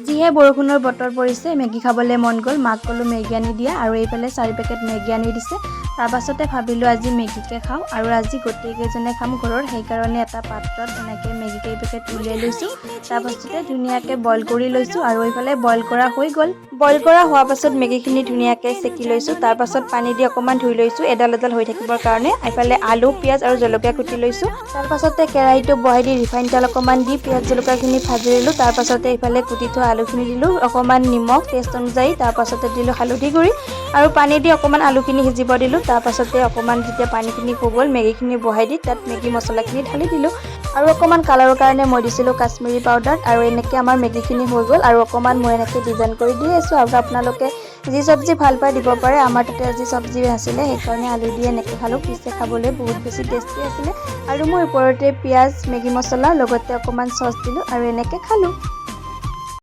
যিহে বৰষুণৰ বতৰ পৰিছে মেগী খাবলৈ মন গ'ল। মাক ক'লোঁ মেগী আনি দিয়া আৰু এইফালে 4 পেকেট মেগী আনি দিছে। তাৰপাছতে ভাবিলোঁ আজি মেগীকে খাওঁ আৰু আজি গোটেইকেইজনে খাম ঘৰৰ, সেইকাৰণে এটা পাত্ৰত এনেকৈ মেগী কেইপেকেট উলিয়াই লৈছোঁ। তাৰপাছতে ধুনীয়াকৈ বইল কৰি লৈছোঁ আৰু এইফালে বইল কৰা হৈ গ'ল। বইল কৰা হোৱাৰ পাছত মেগীখিনি ধুনীয়াকৈ চেকি লৈছোঁ। তাৰপাছত পানী দি অকণমান ধুই লৈছোঁ এডাল এডাল হৈ থাকিবৰ কাৰণে। এইফালে আলু, পিঁয়াজ আৰু জলকীয়া কুটি লৈছোঁ। তাৰপাছতে কেৰাহীটো বহাই দি ৰিফাইন তেল অকণমান দি পিঁয়াজ জলকীয়াখিনি ভাজি দিলোঁ। তাৰপাছতে এইফালে কুটি থোৱা আলুখিনি দিলোঁ, অকণমান নিমখ টেষ্ট অনুযায়ী, তাৰপাছতে দিলোঁ হালধি গুড়ি আৰু পানী দি অকণমান আলুখিনি সিজিব দিলোঁ। তাৰপাছতে অকণমান যেতিয়া পানীখিনি শুকাল মেগীখিনি বহাই দি তাত মেগী মছলাখিনি ঢালি দিলোঁ আৰু অকণমান কালাৰৰ কাৰণে মই দিছিলোঁ কাশ্মীৰী পাউডাৰ। আৰু এনেকৈ আমাৰ মেগীখিনি হৈ গ'ল আৰু অকণমান মই এনেকৈ ডিজাইন কৰি দি আছোঁ। আৰু আপোনালোকে যি চব্জি ভাল পায় দিব পাৰে। আমাৰ তাতে আজি চব্জি আছিলে সেইকাৰণে আলু দি এনেকৈ খালোঁ। পিছে খাবলৈ বহুত বেছি টেষ্টি আছিলে আৰু মই ওপৰতে পিঁয়াজ, মেগী মছলা লগতে অকণমান চচ দিলোঁ আৰু এনেকৈ খালোঁ।